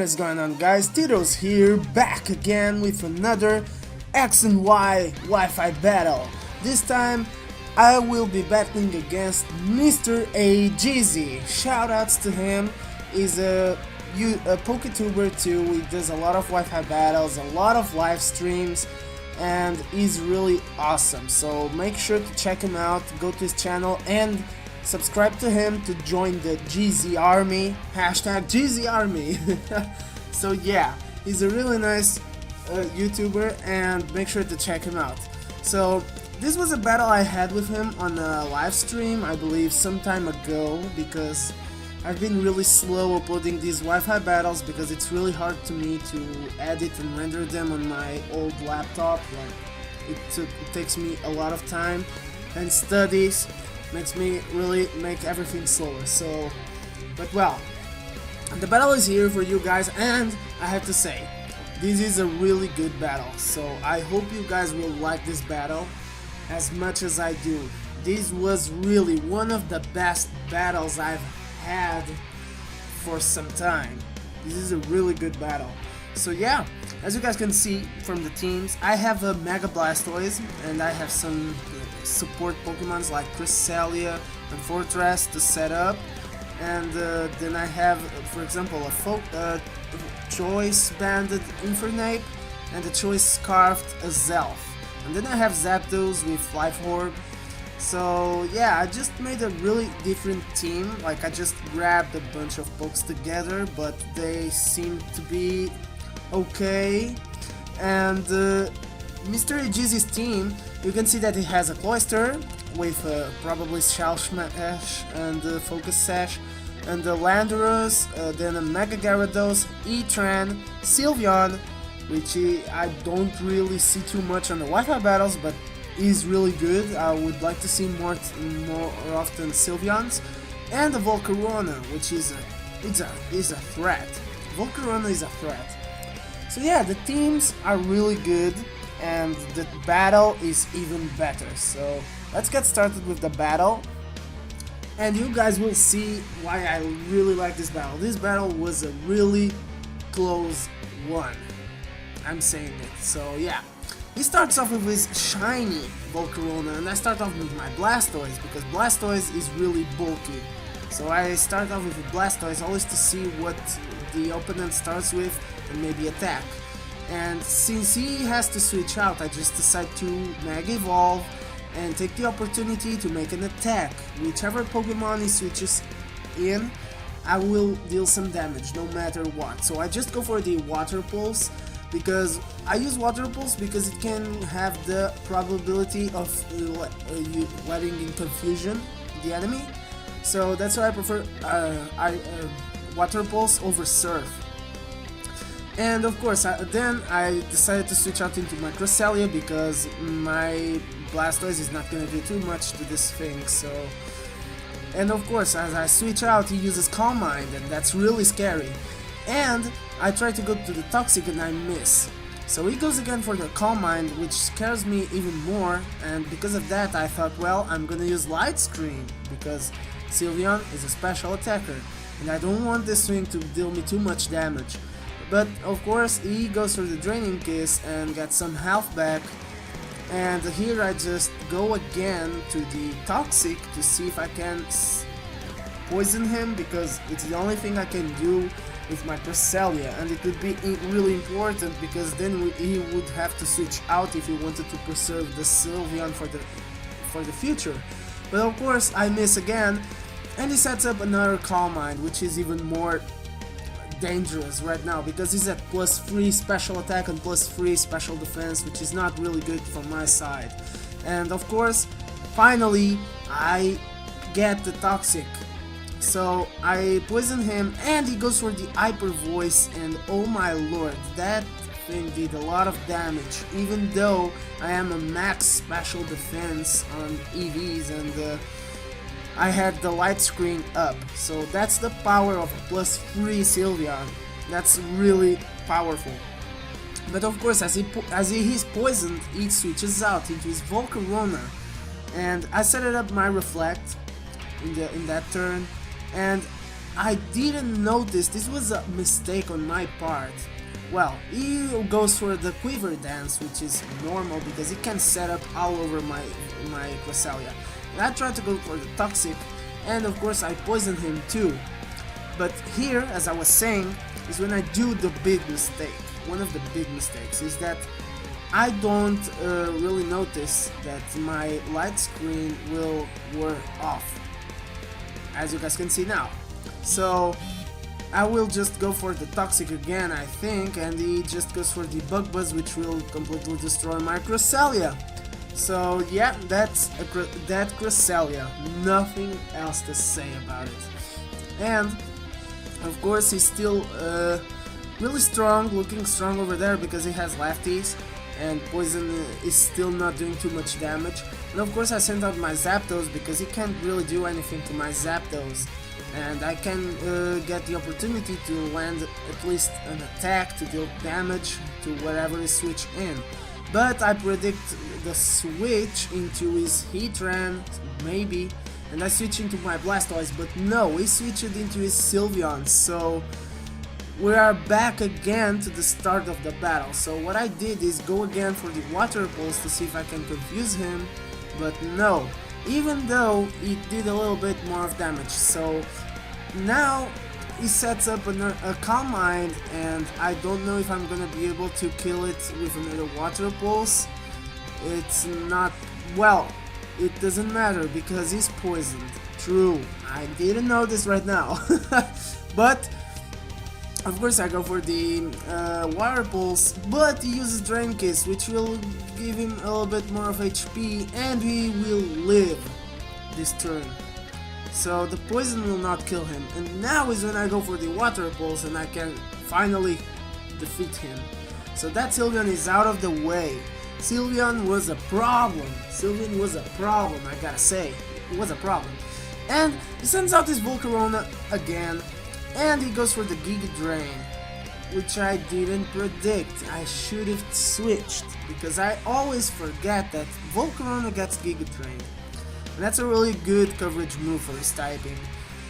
is going on, guys? Tito's here, back again with another X and Y Wi-Fi battle. This time I will be battling against MrAGeezie. Shoutouts to him. He's a PokeTuber too. He does a lot of Wi-Fi battles, a lot of live streams, and he's really awesome. So make sure to check him out, go to his channel and subscribe to him to join the Geezie Army, hashtag Geezie Army. So yeah, he's a really nice YouTuber and make sure to check him out. So this was a battle I had with him on a live stream, I believe some time ago, because I've been really slow uploading these Wi-Fi battles because it's really hard to me to edit and render them on my old laptop. Like it takes me a lot of time and studies. Makes me really make everything slower. So, but well, the battle is here for you guys, and I have to say, this is a really good battle. So I hope you guys will like this battle as much as I do. This was really one of the best battles I've had for some time. This is a really good battle. So yeah, as you guys can see from the teams, I have a Mega Blastoise and I have some support Pokemons like Cresselia and Fortress to set up, and then I have, for example, a Choice Banded Infernape and a Choice Scarfed Azelf, and then I have Zapdos with Life Orb. So yeah, I just made a really different team. Like I just grabbed a bunch of pokes together, but they seem to be okay. And MrAGeezie's team, you can see that he has a Cloyster with probably Shell Smash and Focus Sash, and the Landorus, then a Mega Gyarados, E-Tran, Sylveon, which I don't really see too much on the Wi-Fi battles, but is really good. I would like to see more often Sylveons, and the Volcarona, which is a threat. Volcarona is a threat. So yeah, the teams are really good, and the battle is even better. So let's get started with the battle, and you guys will see why I really like this battle. This battle was a really close one. I'm saying it. So yeah. He starts off with his shiny Volcarona, and I start off with my Blastoise because Blastoise is really bulky. So I start off with a Blastoise always to see what the opponent starts with and maybe attack. And since he has to switch out, I just decide to Mega Evolve and take the opportunity to make an attack. Whichever Pokemon he switches in, I will deal some damage no matter what. So I just go for the Water Pulse, because I use Water Pulse because it can have the probability of letting in confusion the enemy. So that's why I prefer Water Pulse over Surf. And of course, then I decided to switch out into my Cresselia because my Blastoise is not gonna do too much to this thing. So, and of course, as I switch out, he uses Calm Mind, and that's really scary. And I try to go to the Toxic and I miss. So he goes again for the Calm Mind, which scares me even more, and because of that I thought, well, I'm gonna use Light Screen because Sylveon is a special attacker and I don't want this swing to deal me too much damage. But of course he goes for the Draining Kiss and gets some health back, and here I just go again to the Toxic to see if I can poison him, because it's the only thing I can do with my Cresselia, and it would be really important because then he would have to switch out if he wanted to preserve the Sylveon for the future. But of course I miss again, and he sets up another Calm Mind, which is even more dangerous right now because he's at +3 special attack and +3 special defense, which is not really good from my side. And of course, finally I get the Toxic. So I poison him and he goes for the Hyper Voice, and oh my lord, that thing did a lot of damage, even though I am a max special defense on EVs and I had the Light Screen up. So that's the power of a +3 Sylveon. That's really powerful. But of course, as he's poisoned, he switches out into his Volcarona, and I set it up my Reflect in that turn, and I didn't notice, this was a mistake on my part. Well, he goes for the quiver dance, which is normal because he can set up all over my Cresselia. And I tried to go for the toxic, and of course I poisoned him too. But here, as I was saying, is when I do the big mistake. One of the big mistakes is that I don't really notice that my light screen will wear off, as you guys can see now. So I will just go for the toxic again, I think, and he just goes for the bug buzz, which will completely destroy my Cresselia. So yeah, that's that Cresselia, nothing else to say about it. And of course he's still really strong, looking strong over there because he has lefties, and poison is still not doing too much damage. And of course I sent out my Zapdos because he can't really do anything to my Zapdos, and I can get the opportunity to land at least an attack to deal damage to wherever he switch in. But I predict the switch into his Heatran, maybe, and I switch into my Blastoise, but no, he switched into his Sylveon, so we are back again to the start of the battle. So what I did is go again for the Water Pulse to see if I can confuse him, but no, even though it did a little bit more of damage. So now he sets up a Calm Mind, and I don't know if I'm gonna be able to kill it with another Water Pulse. It's not, well, it doesn't matter because he's poisoned. True, I didn't know this right now. But of course I go for the Water Pulse, but he uses Drain Kiss, which will give him a little bit more of HP, and he will live this turn. So the poison will not kill him, and now is when I go for the Water Pulse and I can finally defeat him. So that Sylveon is out of the way. Sylveon was a problem. Sylveon was a problem, I gotta say. It was a problem. And he sends out his Volcarona again, and he goes for the Giga Drain, which I didn't predict. I should have switched, because I always forget that Volcarona gets Giga Drained. And that's a really good coverage move for his typing.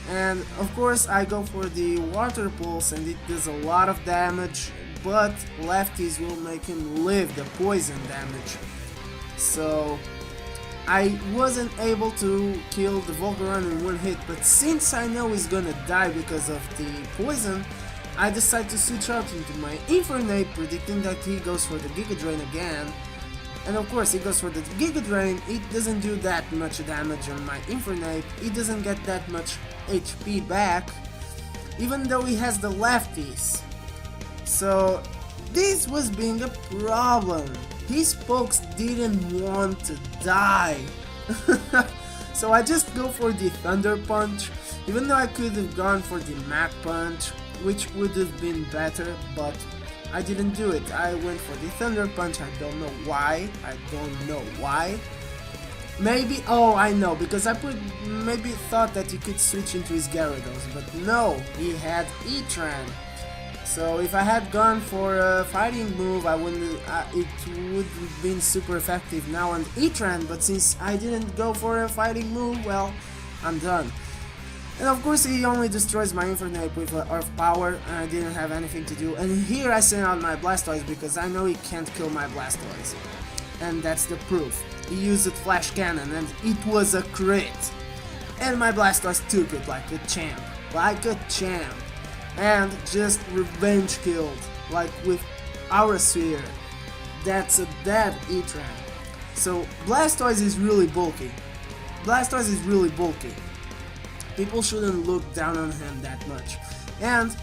And of course I go for the Water Pulse, and it does a lot of damage, but lefties will make him live the poison damage. So I wasn't able to kill the Volcarona in one hit, but since I know he's gonna die because of the poison, I decide to switch out into my Infernape, predicting that he goes for the Giga Drain again. And of course he goes for the Giga Drain. It doesn't do that much damage on my Infernape, it doesn't get that much HP back, even though he has the lefties. So this was being a problem. His pokes didn't want to die. So I just go for the Thunder Punch, even though I could have gone for the Mach Punch, which would have been better, but I didn't do it. I went for the Thunder Punch. I don't know why. Maybe, oh, I know, because I maybe thought that he could switch into his Gyarados, but no, he had Heatran. So if I had gone for a fighting move, I wouldn't. It would have been super effective now on Heatran, but since I didn't go for a fighting move, well, I'm done. And of course he only destroys my Infernape with Earth Power, and I didn't have anything to do. And here I sent out my Blastoise because I know he can't kill my Blastoise. And that's the proof. He used Flash Cannon and it was a crit. And my Blastoise took it like a champ. And just revenge killed, like with Aura Sphere. That's a dead Heatran. So Blastoise is really bulky. People shouldn't look down on him that much. And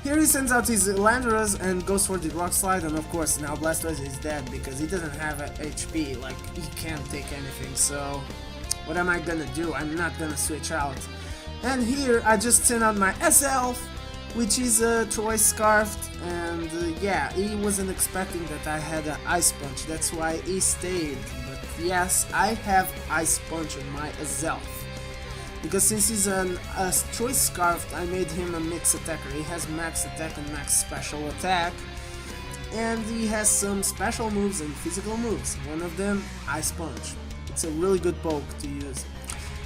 here he sends out his Landorus and goes for the Rock Slide, and of course now Blastoise is dead because he doesn't have a HP, like he can't take anything. So what am I gonna do? I'm not gonna switch out. And here I just send out my S-Elf, which is a Troy Scarfed, and yeah, he wasn't expecting that I had an Ice Punch, that's why he stayed. But yes, I have Ice Punch on my S-Elf. Because since he's a Troy Scarfed, I made him a mix attacker. He has max attack and max special attack, and he has some special moves and physical moves. One of them, Ice Punch. It's a really good poke to use.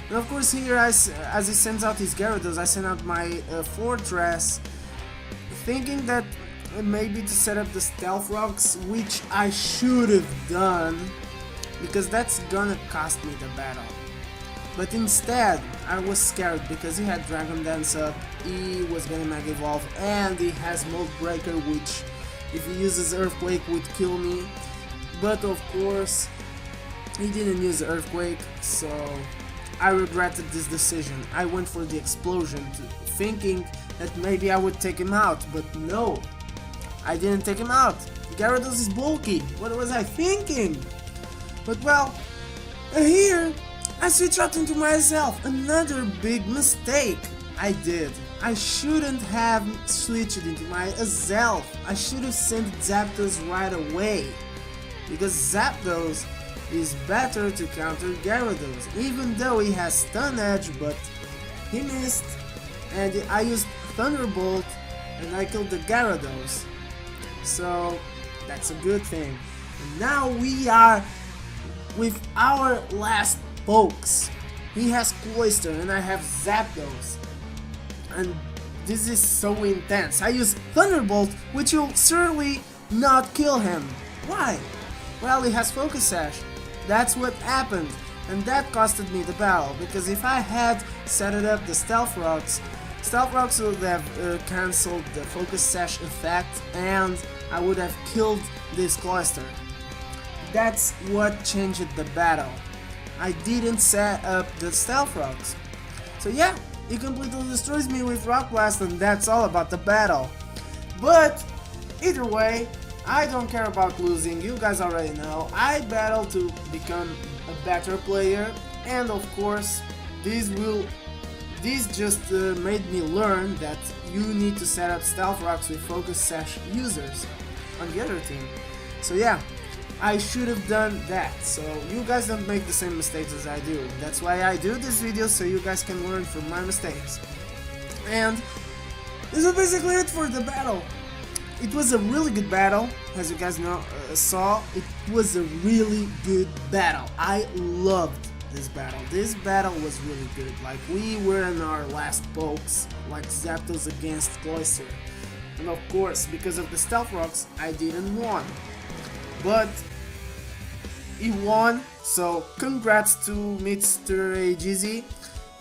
And of course here, as he sends out his Gyarados, I send out my Fortress, thinking that maybe to set up the Stealth Rocks, which I should have done, because that's gonna cost me the battle. But instead, I was scared because he had Dragon Dance up, he was gonna Mega Evolve, and he has Mold Breaker, which if he uses Earthquake would kill me. But of course, he didn't use Earthquake, so I regretted this decision. I went for the Explosion, thinking that maybe I would take him out, but no, I didn't take him out. Gyarados is bulky. What was I thinking? But well, here I switch out into myself. Another big mistake I did. I shouldn't have switched into myself. I should have sent Zapdos right away, because Zapdos is better to counter Gyarados, even though he has Stun Edge, but he missed, and I used Thunderbolt and I killed the Gyarados, so that's a good thing. And now we are with our last Pokes. He has Cloyster and I have Zapdos, and this is so intense. I use Thunderbolt, which will certainly not kill him. Why? Well, he has Focus Sash. That's what happened, and that costed me the battle, because if I had set it up the Stealth Rocks would have cancelled the Focus Sash effect, and I would have killed this Cloyster. That's what changed the battle. I didn't set up the Stealth Rocks. So yeah, he completely destroys me with Rock Blast, and that's all about the battle. But either way, I don't care about losing, you guys already know. I battle to become a better player, and of course, this just made me learn that you need to set up Stealth Rocks with Focus Sash users on the other team. So yeah, I should have done that, so you guys don't make the same mistakes as I do. That's why I do this video, so you guys can learn from my mistakes. And this is basically it for the battle. It was a really good battle, as you guys saw. It was a really good battle. I loved this battle. This battle was really good. Like, we were in our last Pokes, like Zapdos against Cloyster. And of course, because of the Stealth Rocks, I didn't win. But he won, so congrats to MrAGeezie.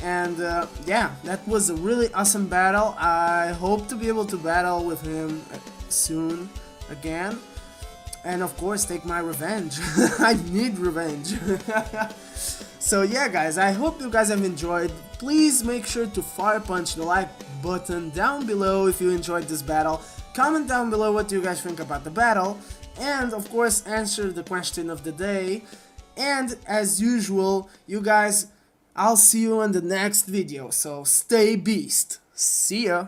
And yeah, that was a really awesome battle. I hope to be able to battle with him soon again, and of course take my revenge. I need revenge. So yeah guys, I hope you guys have enjoyed. Please make sure to fire punch the like button down below if you enjoyed this battle. Comment down below what you guys think about the battle, and of course answer the question of the day. And as usual, you guys, I'll see you in the next video, so stay beast. See ya.